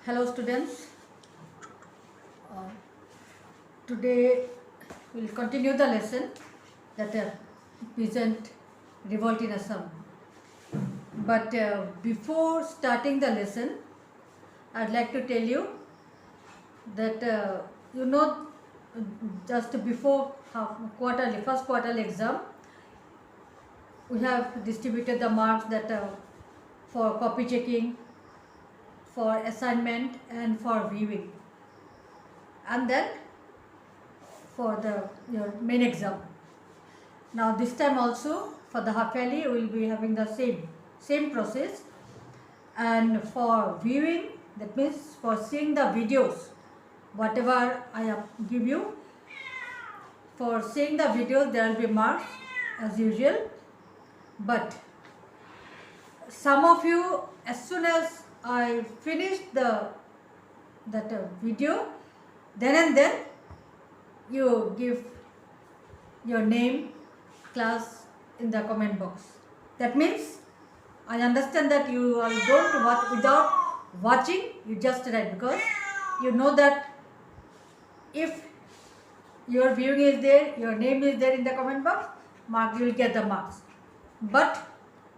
Hello students. Uh, Today we will continue the lesson that peasant revolt in Assam. But before starting the lesson, I'd like to tell you that you know just before first quarterly exam, we have distributed the marks that for copy checking, for assignment, and for viewing, and then for your main exam. Now this time also for the half yearly we will be having the same process, and for viewing, that means for seeing the videos whatever I give you, for seeing the videos there will be marks as usual. But some of you, as soon as I finish that video, then and then you give your name, class in the comment box. That means I understand that you all don't watch without watching, you just write, because you know that if your viewing is there, your name is there in the comment box, mark, you will get the marks. But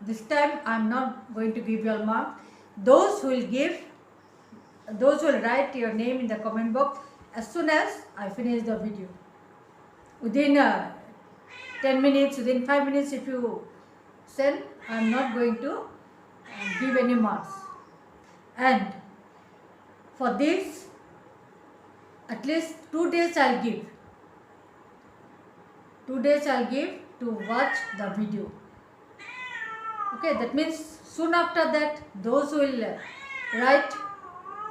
this time I am not going to give you all marks. Those who will write your name in the comment box as soon as I finish the video. Within 10 minutes, within 5 minutes, if you send, I am not going to give any marks. And for this, at least 2 days I'll give. 2 days I'll give to watch the video. Okay, that means soon after that, those who will write,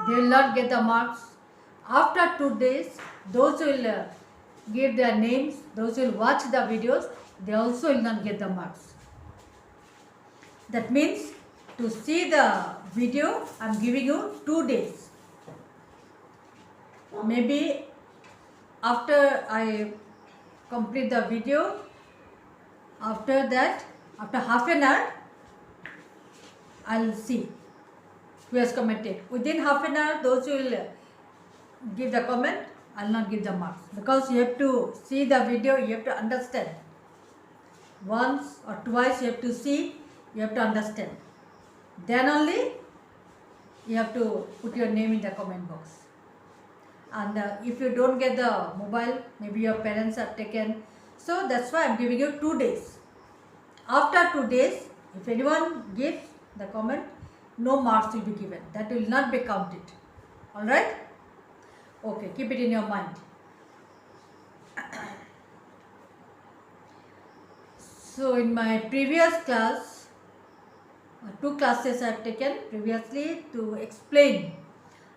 they will not get the marks. After 2 days, those who will give their names, those who will watch the videos, they also will not get the marks. That means to see the video, I am giving you 2 days. Maybe after I complete the video, after that, after half an hour, I'll see who has commented. Within half an hour, those who will give the comment, I'll not give the marks, because you have to see the video, you have to understand. Once or twice you have to see, you have to understand. Then only you have to put your name in the comment box. And if you don't get the mobile, maybe your parents have taken. So that's why I'm giving you 2 days. After 2 days, if anyone gives the comment, no marks will be given. That will not be counted. Alright? Okay, keep it in your mind. So in my previous class, 2 classes I have taken previously to explain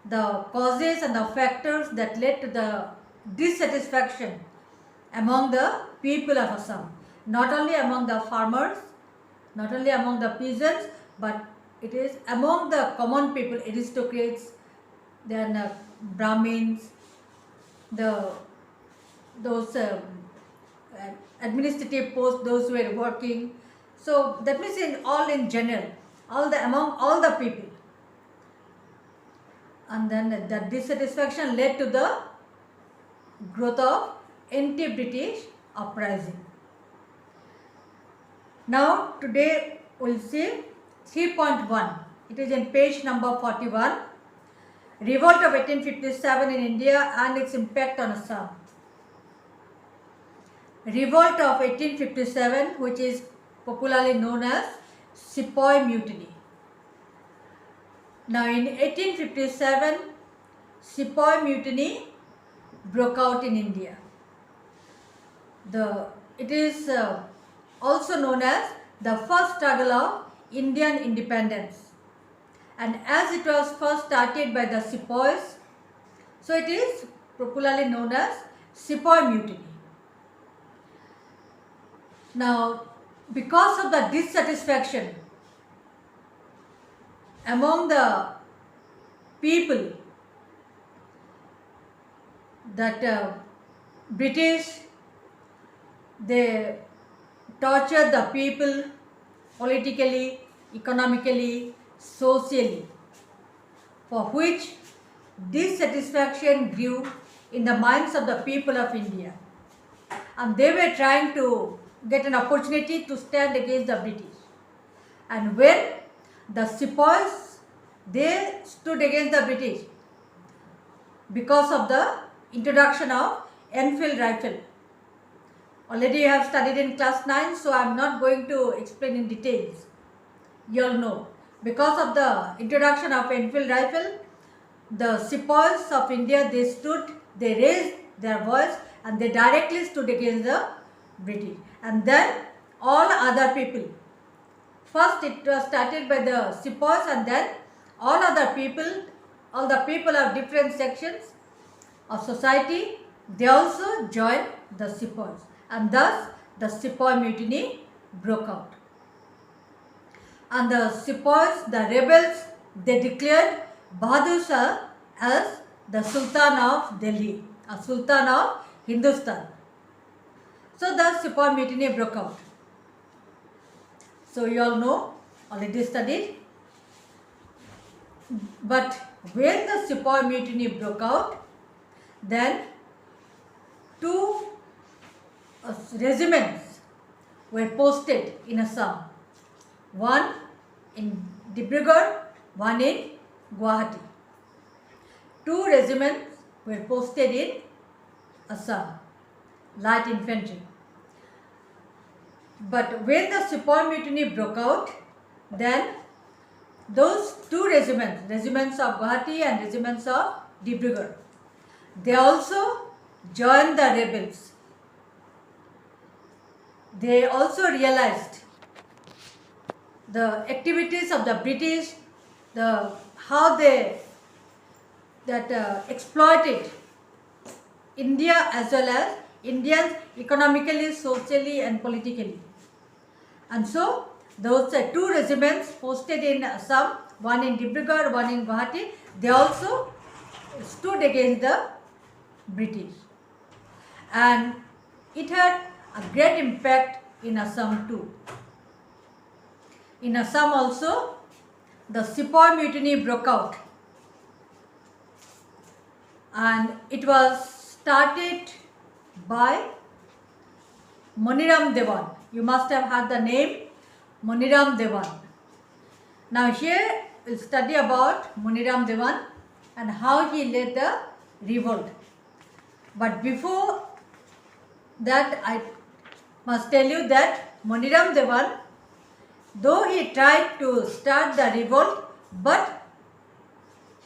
the causes and the factors that led to the dissatisfaction among the people of Assam. Not only among the farmers, not only among the peasants, but it is among the common people, aristocrats, then Brahmins, those administrative posts, those who were working. So that means in general, among all the people. And then the dissatisfaction led to the growth of anti-British uprising. Now today we'll see 3.1. It is in page number 41. Revolt of 1857 in India and its impact on Assam. Revolt of 1857, which is popularly known as Sepoy Mutiny. Now in 1857, Sepoy Mutiny broke out in India. It is also known as the first struggle of Indian independence. And as it was first started by the Sepoys, so it is popularly known as Sepoy Mutiny. Now, because of the dissatisfaction among the people that British, they tortured the people politically, economically, socially, for which dissatisfaction grew in the minds of the people of India, and they were trying to get an opportunity to stand against the British. And when the sepoys, they stood against the British because of the introduction of Enfield rifle. Already you have studied in class 9, so I am not going to explain in details. You all know. Because of the introduction of Enfield rifle, the sepoys of India, they raised their voice and they directly stood against the British. And then all other people. First it was started by the sepoys, and then all other people, all the people of different sections of society, they also joined the sepoys. And thus the sepoy mutiny broke out. And the sepoys, the rebels, they declared Bahadur Shah as the Sultan of Delhi, a Sultan of Hindustan. So the sepoy mutiny broke out. So you all know, already studied. But when the sepoy mutiny broke out, then two regiments were posted in Assam. One in Dibrugarh, one in Guwahati. Two regiments were posted in Assam, light infantry. But when the sepoy mutiny broke out, then those two regiments, regiments of Guwahati and regiments of Dibrugarh, they also joined the rebels. They also realized the activities of the British, how they exploited India as well as Indians economically, socially and politically. And so those two regiments posted in Assam, one in Dibrugarh, one in Guwahati, they also stood against the British. And it had a great impact in Assam too. In Assam also, the sepoy mutiny broke out, and it was started by Maniram Devan. You must have heard the name Maniram Devan. Now here we'll study about Maniram Devan and how he led the revolt. But before that, I must tell you that Maniram Devan, though he tried to start the revolt, but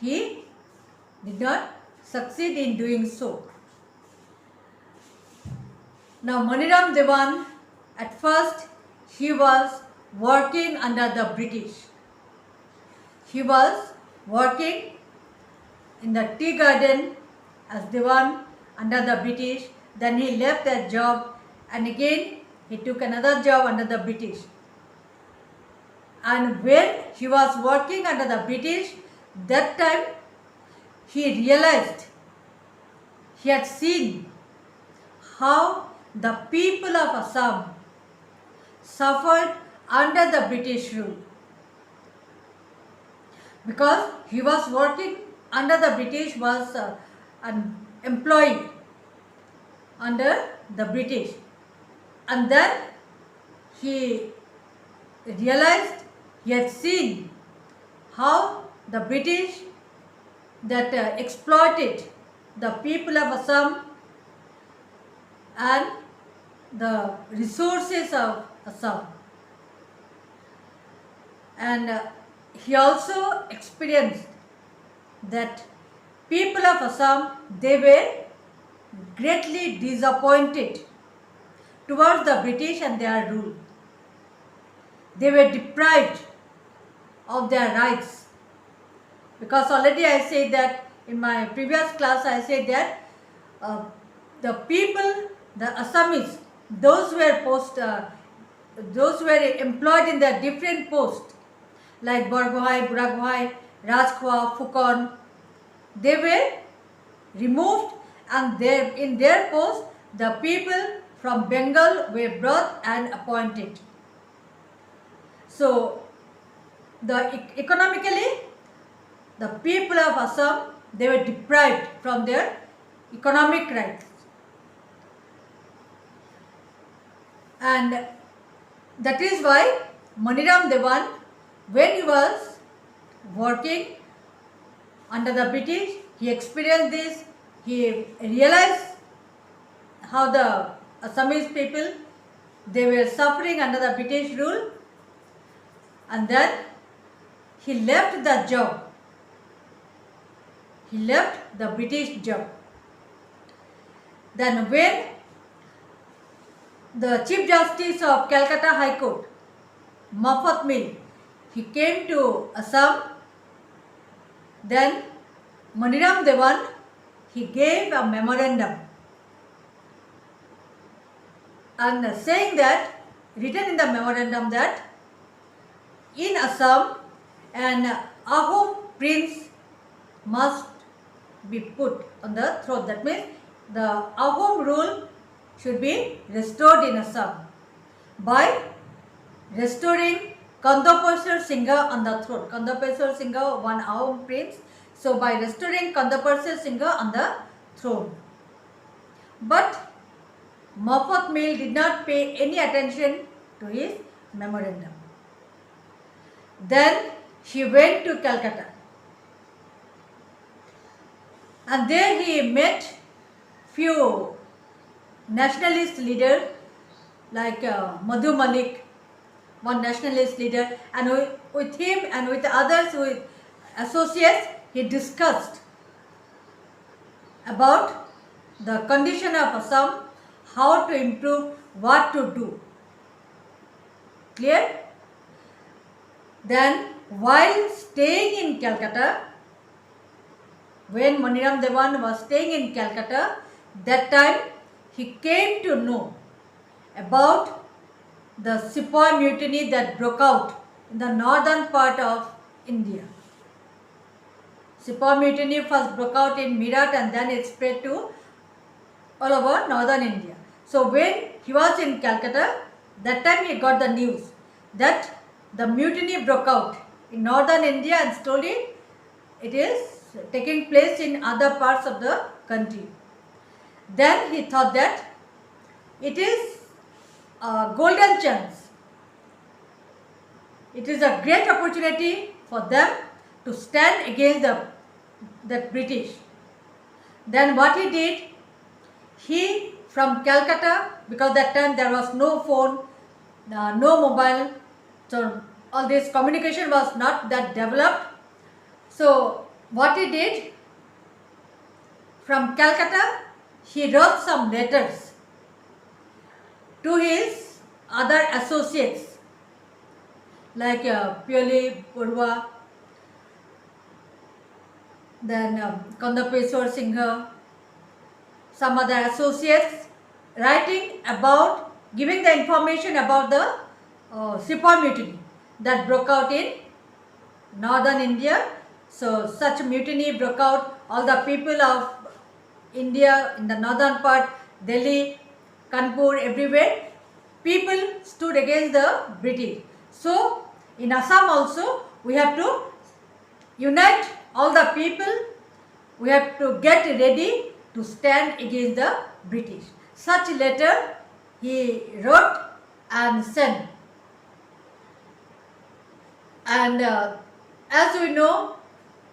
he did not succeed in doing so. Now Maniram Devan, at first he was working under the British. He was working in the tea garden as Devan under the British. Then he left that job and again he took another job under the British. And when he was working under the British, that time he realized, he had seen how the people of Assam suffered under the British rule. Because he was working under the British, was an employee under the British. And then he realized, he had seen how the British exploited the people of Assam and the resources of Assam. And he also experienced that people of Assam, they were greatly disappointed towards the British and their rule. They were deprived of their rights. Because already I said that in my previous class, I said that the people, the Assamese, those were employed in their different posts like Bargohai, Buragohai, Rajkhwa, Fukon. They were removed, and in their post the people from Bengal were brought and appointed. So economically, the people of Assam, they were deprived from their economic rights. And that is why Maniram Devan, when he was working under the British, he experienced this, he realized how the Assamese people, they were suffering under the British rule, and then he left the job. He left the British job. Then when the Chief Justice of Calcutta High Court, Mafat Mill, he came to Assam, then Maniram Devan, he gave a memorandum and saying that, written in the memorandum that in Assam an Ahom prince must be put on the throne. That means the Ahom rule should be restored in Assam by restoring Kandapasar Singha on the throne. Kandapasar Singha, one Ahom prince. So by restoring Kandapasar Singha on the throne. But Mafat Mill did not pay any attention to his memorandum. Then he went to Calcutta. And there he met few nationalist leaders like Madhu Malik, one nationalist leader, and with him and with others, with associates, he discussed about the condition of Assam, how to improve, what to do. Clear? Then while staying in Calcutta, when Maniram Devan was staying in Calcutta, that time he came to know about the Sepoy mutiny that broke out in the northern part of India. Sepoy mutiny first broke out in Meerut and then it spread to all over northern India. So when he was in Calcutta, that time he got the news that the mutiny broke out in northern India and slowly it is taking place in other parts of the country. Then he thought that it is a golden chance. It is a great opportunity for them to stand against the British. Then what he did, he from Calcutta, because that time there was no phone, no mobile, so all this communication was not that developed. So what he did, from Calcutta, he wrote some letters to his other associates like Pyoli Purva, then Kandapeswar Singha, some other associates, writing about, giving the information about the Sepoy mutiny that broke out in northern India. So such mutiny broke out, all the people of India in the northern part, Delhi, Kanpur, everywhere, people stood against the British. So in Assam also, we have to unite all the people, we have to get ready to stand against the British. Such letter he wrote and sent. And as we know,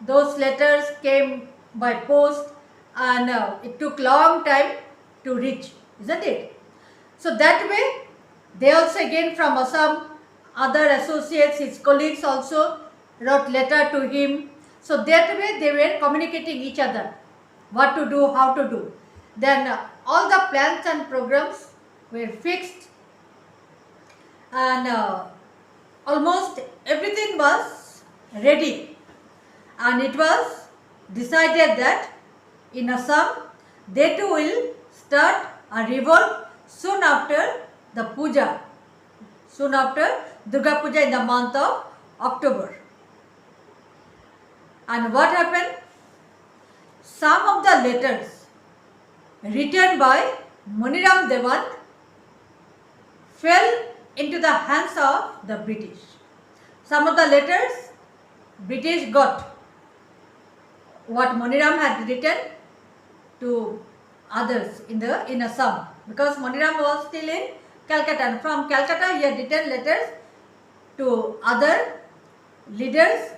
those letters came by post and it took long time to reach, isn't it? So that way, they also again from Assam, other associates, his colleagues also wrote letter to him. So that way they were communicating each other, what to do, how to do. Then all the plans and programs were fixed and almost everything was ready, and it was decided that in Assam they too will start a revolt soon after the puja, soon after Durga Puja in the month of October. And what happened? Some of the letters written by Maniram Devan fell into the hands of the British. Some of the letters British got. what Moniram had written to others in Assam, because Moniram was still in Calcutta, and from Calcutta he had written letters to other leaders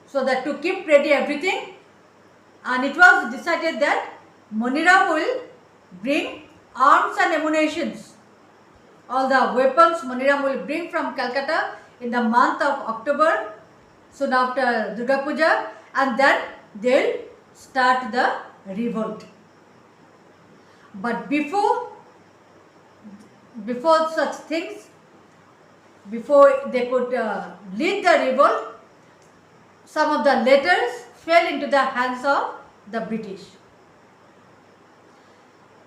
so that to keep ready everything, and it was decided that Moniram will bring arms and ammunitions. All the weapons Moniram will bring from Calcutta in the month of October, soon after Durga Puja, and then they'll start the revolt. But before such things, before they could lead the revolt, some of the letters fell into the hands of the British.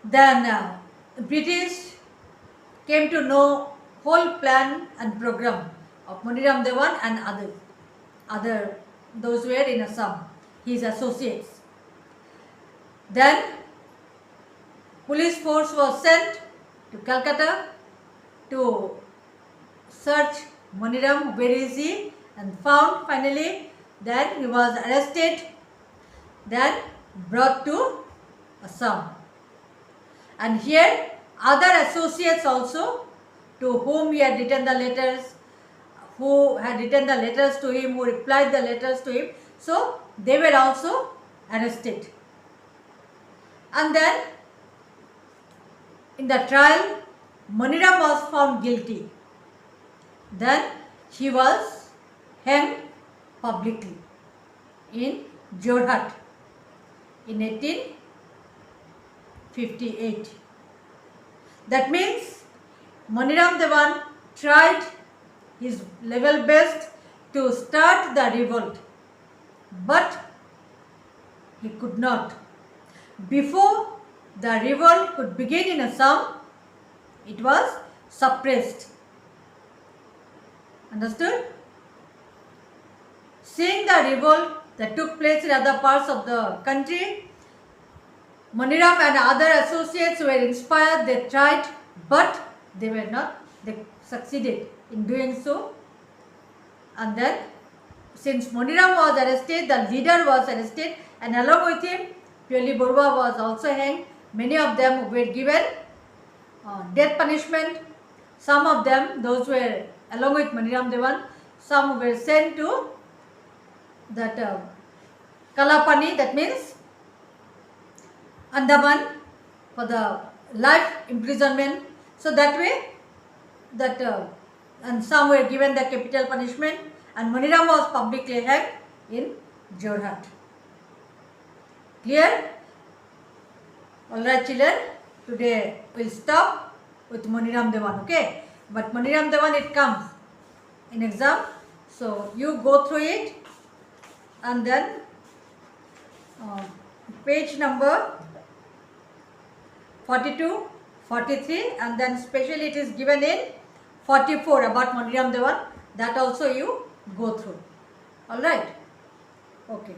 Then British came to know whole plan and program of Moniram Dewan and those who were in Assam, his associates. Then police force was sent to Calcutta to search Moniram, where is he, and found finally. Then he was arrested, then brought to Assam. And here other associates also, to whom he had written the letters, who had written the letters to him, who replied the letters to him, so they were also arrested. And then in the trial, Moniram was found guilty. Then he was hanged publicly in Jorhat in 1858. That means Moniram Dewan tried his level best to start the revolt, but he could not. Before the revolt could begin in Assam, it was suppressed. Understood? Seeing the revolt that took place in other parts of the country, Moniram and other associates were inspired. They tried, but they succeeded in doing so. And then, since Moniram was arrested, the leader was arrested, and along with him, Pioli Barua was also hanged. Many of them were given death punishment. Some of them, those were along with Moniram Dewan, some were sent to that Kalapani, that means Andaman, for the life imprisonment. So that way, and some were given the capital punishment, and Moniram was publicly hanged in Jorhat. Clear? Alright children, today we'll stop with Moniram Dewan, okay? But Moniram Dewan, it comes in exam, so you go through it, and then page number 42, 43, and then specially it is given in 44 about Moniram Dewan. That also you go through. Alright? Okay.